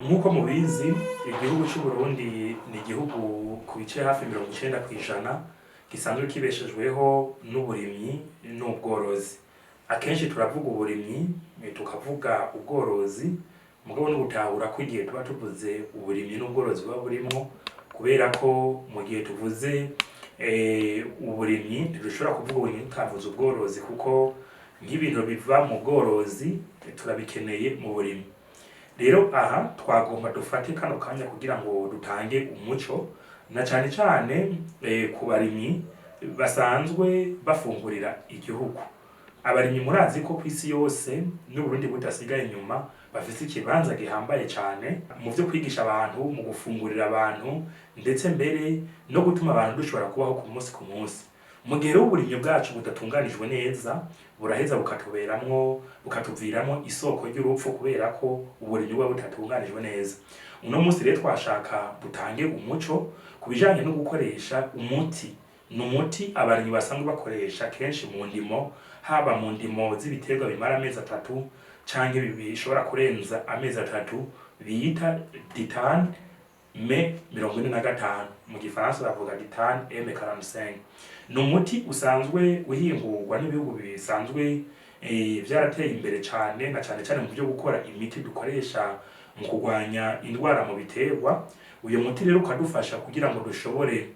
Nk'uko mubizi igihugu c'Uburundi ni igihugu ku bice hafi 90% gisanzwe kibeshejweho n'uburimyi n'ubworozi. Akenshi turavuga uburimyi tukavuga ubworozi mugabo no gutahura ko igihe tuba tuvuze uburimyi n'ubworozi buba burimwo, kubera ko mu gihe tuvuze uburimyi ntidushobora kuvuga uburimyi tutavuze ubworozi, kuko nk'ibintu biva mu bworozi turabikeneye mu burimyi. Rero aha twagomba dufate kano kanya kugira ngo dutange umuco na cane cane ku barimyi basanzwe bafungurira igihugu. Abarimyi murazi ko kw'isi yose n'Uburundi budasigaye inyuma bafise ikibanza gihambaye cane mu vyo kwigisha abantu, mu gufungurira abantu, ndetse mbere no gutuma abantu dushobora kubaho ku munsi ku munsi. Mu gihe rero uburimyi bwacu budatunganijwe neza buraheza bukatuviramwo isoko ry'urupfu, kubera ko uburimyi buba butatunganijwe neza. Uno munsi rero twashaka dutange umuco ku bijanye no gukoresha umuti. Ni umuti abarimyi basanzwe bakoresha kenshi mu ndimo, haba mu ndimo z'ibiterwa bimara amezi 3 canke bishobora kurenza amezi 3, bita Ditane M45, mu gifaransa bavuga Ditane M45. Ni umuti usanzwe uhingurwa n'ibihugu bisanzwe vyarateye imbere cane, na cane cane mu vyo gukora imiti dukoresha mu kurwanya indwara mu biterwa. Uyo muti rero ukadufasha kugira ngo dushobore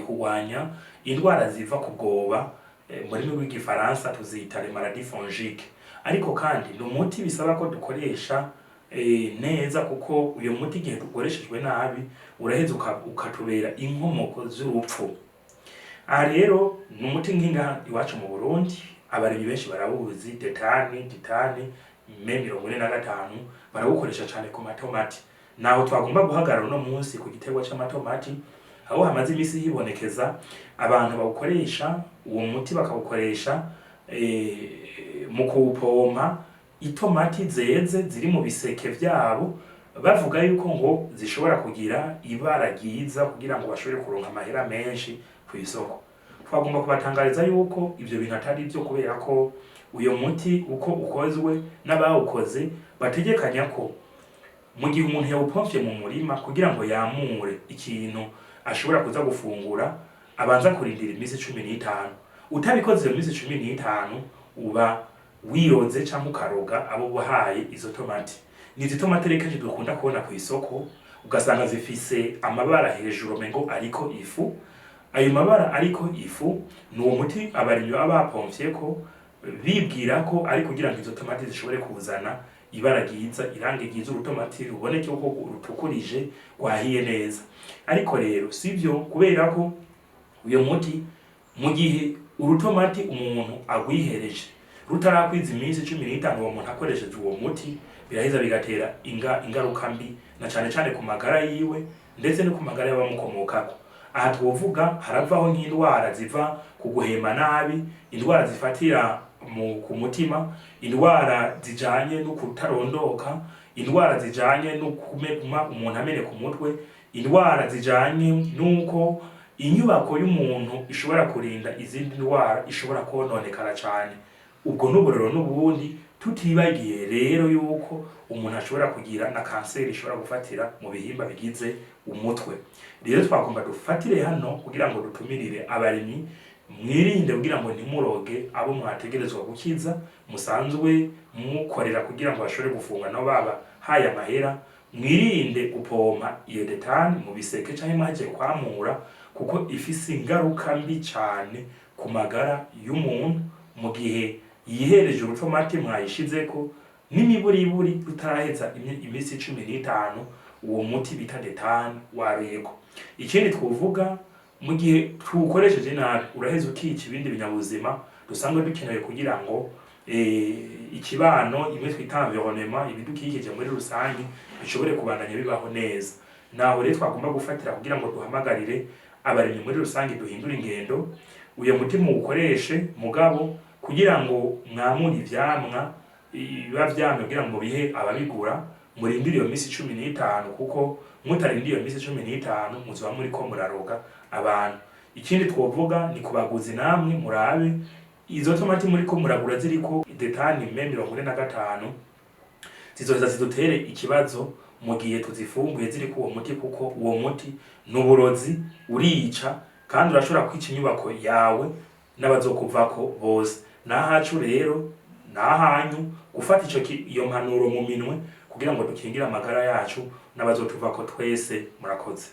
kurwanya indwara ziva ku bwoba, mu rurimi rw'igifaransa tuzita les maladies fongiques. Ariko kandi ni umuti bisaba ko dukoresha neza, kuko uyo muti igihe dukoreshejwe nabi uraheza ukatubera inkomoko z'urupfu. Aha rero ni umuti nk'ingaha iwacu mu Burundi abarimyi benshi barawuzi, Ditane M45 barawukoresha cane ku matomati. Naho twagomba guhagarara uno munsi ku giterwa c'amatomati, aho hamaze imisi hibonekeza abantu bawukoresha uwo muti, bakawukoresha mu kuwupompa itomati zeze ziri mu biseke vyabo, bavuga yuko ngo zishobora kugira ibara ryiza kugira ngo bashobore kuronka amahera menshi kw'isoko. Twagomba kubatangariza yuko ivyo bintu atari vyo, kubera ko uyo muti uko ukozwe n'abawukoze bategekanya ko mu gihe umuntu yawupompye mu murima kugira ngo yamure ikintu ashobora kuza gufungura abanza kurindira imisi 15. Utabikoze iyo misi 15 uba wiroze canke ukaroga abo buhaye izo tomati. Nizi tomati rero kenshi dukunda kubona ku isoko, ugasanga zifise amabara hejuru mengo ariko ifu. Ayo mabara ariko ifu ni uwo muti abarimyi baba bapompyeko, bibwira ko ari kugira ngo izo tomati zishobore kuzana ibara ryiza, irangi ryiza, urutomati ruboneke ko rutukurije rwahiye neza. Ariko rero sivyo, kubera ko uyo muti mu gihe urutomati umuntu agwihereje rutarakwiza imisi 15 uwo muntu akoresheje uwo muti, biraheza bigatera ingaruka mbi na cane cane ku magara yiwe ndetse no ku magara y'abamukomokako. Aha twovuga haravaho nk'indwara ziva ku guhema nabi, indwara zifatira ku mutima, indwara zijanye no kutarondoka, indwara zijanye no kuma umuntu amene ku mutwe, indwara zijanye nuko inyubako y'umuntu ishobora kurinda izindi ndwara ishobora kononekara cane. Ubwo n'uburero n'ubundi tutibagiye rero yuko umuntu ashobora kugira na kanseri ishobora gufatira mu bihimba bigize umutwe. Rero twagomba dufatire hano kugira ngo dutumirire abarimyi, mwirinde kugira ngo ntimuroge abo mwategerezwa gukiza, musanzwe mukorera kugira ngo bashobore gufunga nabo baba haya amahera. Mwirinde gupompa iyo Ditane mu biseke canke mwaje kwamura, kuko ifise ingaruka mbi cane ku magara y'umuntu mu gihe yihereje urutomati mwayishizeko n'imiburiburi rutaraheza imisi 15 uwo muti bita Ditane waruyeko. Ikindi twovuga, mu gihe tuwukoresheje nabi uraheza ukica ibindi binyabuzima dusanzwe dukenewe kugira ngo ikibano, imwe twita environnement, ibidukikije muri rusangi bishobore kubandanya bibaho neza. Naho rero twagomba gufatira kugira ngo duhamagarire abarimyi muri rusangi duhindura ingendo, uyo muti muwukoreshe mugabo kugira ngo mwamure ivyamwa biba vyamye kugira ngo bihe ababigura, murindire iyo misi 15, kuko mutarindire iyo misi 15 muzoba muriko muraroga abantu. Ikindi twovuga ni kubaguzi, namwe murabe izo tomati muriko muragura ziriko Ditane M45 zizoheza zidutere ikibazo mu gihe tuzifunguye ziri ku uwo muti, kuko uwo muti n'uburozi urica kandi urashobora kwica inyubako yawe n'abazokuvako bose. Nahacu rero nahanyu gufata iyo mpanuro mu minwe kugira ngo dukingire amagara yacu n'abazotuvako twese. Murakoze.